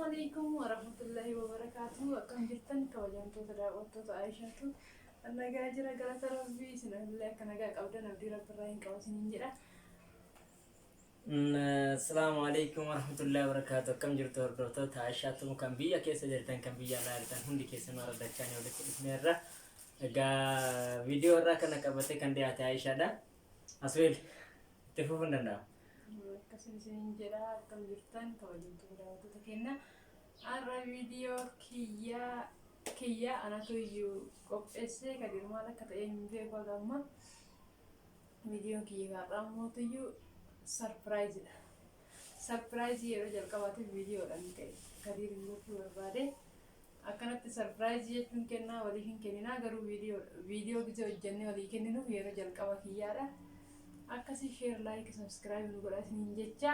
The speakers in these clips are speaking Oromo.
Assalamualaikum warahmatullahi wabarakatuh. Akkam jirtan kabajamtoota daawwattoota Aayishaatu. Nagaa jira galata Rabbii isinillee akka nagaa qabdan abdii Rabbiirraa hin qabatiniin jedha. Assalamualaikum warahmatullahi wabarakatuh. Akkam jirtu hordoftoota Aayishaatu kan biyya keessa jirtan kan biyya alaa jirtan hundi keessan warra dachaan walitti dhufneerra. Egaa viidiyoo irraa kana qabatee kan dhiyaate Aayishaadha. Asweel itti fufuun danda'a. Akkasiin isiniin jedha akkam jirtan kabajamtoota daawwattoota keenya. Har'a viidiyoo kiyya anatu iyyuu qopheessee kan maal akka ta'e hin beeku amma. Viidiyoon kiyya har'aa mootiyyuu sarpiraayizidha. Sarpiraayizii yeroo jalqabaatiif viidiyoodhaan ka'e Kadiir Gochuu barbaade. Akkanatti sarpiraayizii jechuun kennaa walii hin kenninaa garuu viidiyoo gisee hojjennee walii kenninuuf yeroo jalqaba kiyyaadha. Akkasii share like subscribe nu godhataniin jecha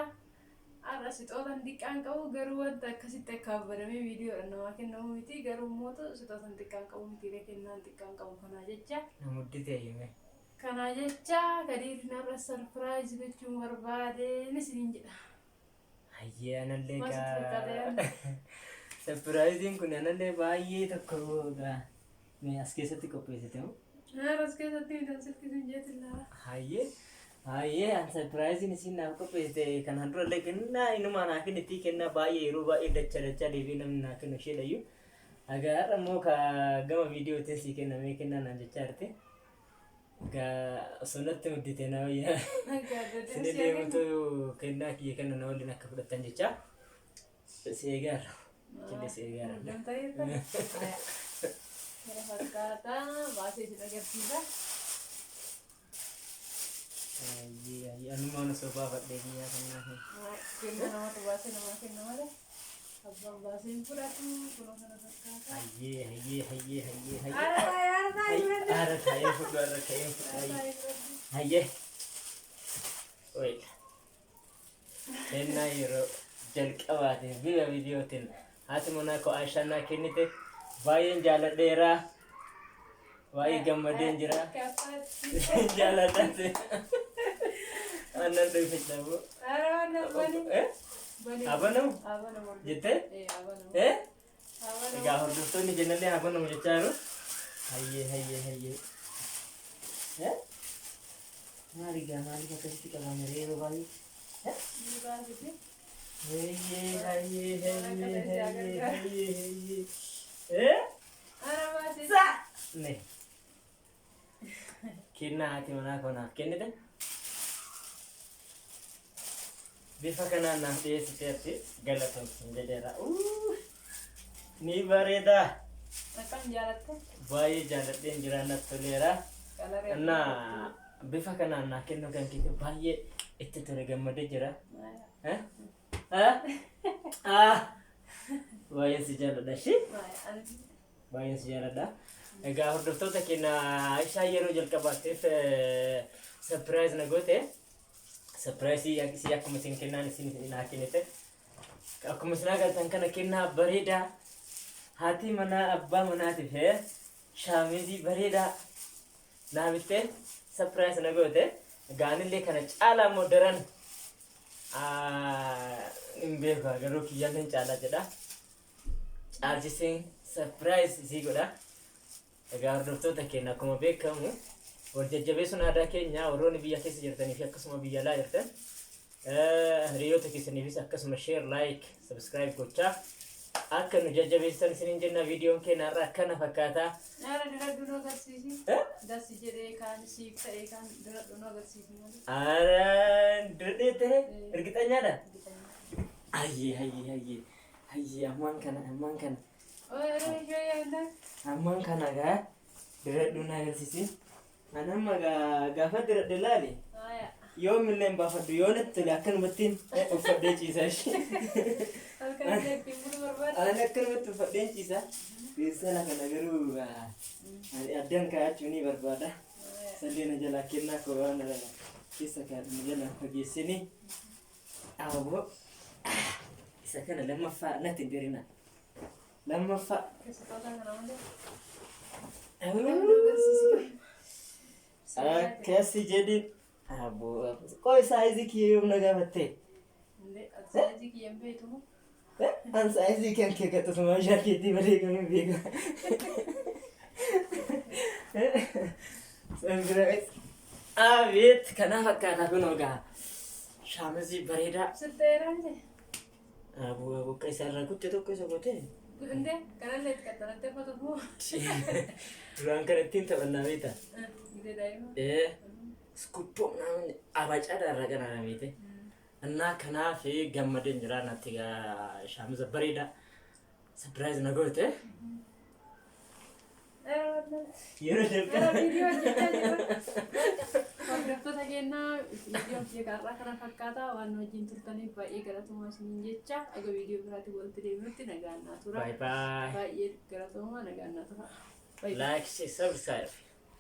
har'a sixootan xiqqaan qabu garuu wanta akkasitti akka abadamee viidiyoodhaan namaa kennamu miti garuu mootu sixootan xiqqaan qabu miti kennaan xiqqaan qabu kanaa jecha Namuddite hime. kanaa jecha Kadiir narra sarpiraayiz gochuun barbaadeen isiniin jedha. Hayyee anallee Maaltu fakkaata? Sarpiraayiziin kun anallee baay'ee tokko mee as keessatti qopheessite moo? As keessatti midhaan silkisuun jeetillaa. Hayyee an sarpiraayiziin isin naaf qopheessite kan durallee kennaa inuma naa kennitii kennaa baay'ee yeroo baay'ee dachaa deebii namni naa kennu isheedhayyuu. Egaa har'a immoo gama viidiyootiin sii kennamee kennaa naan jechaa jirte. Egaa osoo natti muddite na wayyaa. Isin deemutu kennaa kiyya kennu na waliin akka fudhattan jecha. Si eegaarra. Killee si eegaarra. Kana fakkaata baasee isin agarsiisa. Hayyee anuma nu soofaa fadhee biyyaa kennaa fi. Kenna namatu baasee namaa kenna malee abbaan baasee hin fudhatu kunoo kana fakkaata. Hayyee. Haara Taa'ee fudhu har'a ka'ee fudhu. Hayyee. Wayila. Kennaa yeroo jalqabaatiif bifa viidiyootiin haati manaa koo Aayishaan naa kennite baay'een jaaladheera. Baay'ee gammadeen jira. Jaaladhate. Aannan dhuunfachaamu. Abanamu? Jettee? Egaa hordoftoonni jennallee abanamu jechaa jiru. Hayyee. Maali akkasitti qabame yeroo baay'ee? Hayyee. Ne. Kennaa haati manaa kanaaf kennite. Bifa kanaan naaf dhiyeessiteetti galatoomsin jedheera. Ni bareeda. Akkam jaalatte? Baay'ee jaaladheen jira natti toleera. Naa bifa kanaan naa kennu kan kite baay'ee itti tole gammadee jira. Baay'ee si jaaladha shi. Baay'ee si jaaladha. Egaa hordoftoota keenya Aayishaa yeroo jalqabaatiif sarpiraayiz na goote. Sarpiraayizii si akkuma isin kennaan isin naa kennite. Akkuma isin agartan kana kennaa bareedaa. Haati manaa abbaa manaatiif shaamizii bareedaa naa bittee sarpiraayiz na goote. Egaa anillee kana caalaa immoo daran hin beeku garuu kiyyaallee caalaa jedha. Caalchiseen sarpiraayiz isii godha. Egaa hordoftoota keenya akkuma beekamu wal jajjabeessuun aadaa keenya warroonni biyya keessa jirtanii fi akkasuma biyya alaa jirtan hiriyoota keessaniifis akkasuma share like subscribe gochaa akka nu jajjabeessan isiniin jenna viidiyoon keenya har'a akkana fakkaata. Diraduu nu agarsiisi. Dassi jedhee kaan siif ta'ee kaan diraduu nu agarsiisi malee. Diradhee ta'e ergixanyaadha. Hayyee ammaan kana. Ammaan kana gaa diradhuu na agarsiisi. Anamma gaafa diradhe laale yoomillee hin baafadhu yoo natti tole akkanumattiin uffadhee ciisa ishee. Ani akkanumatti uffadheen ciisa. Beeksisa kana garuu addaan kaa'achuu ni barbaada. Salleena jalaa kennaa koraan keessa kaa'adhu jalaa fageessinii. Aboo isa kana lammaffaa natti hin dirina. Lammaffaa. Akkasi jedhin qoy saayizii kiyya yoom na gaafatte? Saayizii kiyya hin beektu moo? Ansaayisii kan kee gaxxatuma shaakkeettii malee kamiin beeka. Abeet kanaaf akkaataa kun ogaa shaamizii bareedaa. Sirteeraan Buqqee isaarraa kutte tokko isa gootee. Gunde kanallee itti qaxxalattee fotomoo. Duraan kan ittiin taphannaa beektaa? Gidee daa'ima. Skubboo namni abacaadhaarra kan argamite. Annaa kanaaf gammadeen jira natti shaamiza bareedaa. Surprise na goote. Yeroo jalqaba. Viidiyoo hojjechaa jira. Hordoftoota keenyaa viidiyoo jeeqarraa kana fakkaata waan wajjin turtaniif baay'ee galatoomaa isiniin jecha aga viidiyoo biraatti walitti deebinutti nagaan naa tura. Bye bye. Baay'ee galatoomaa nagaan naa tura. Like, share, subscribe.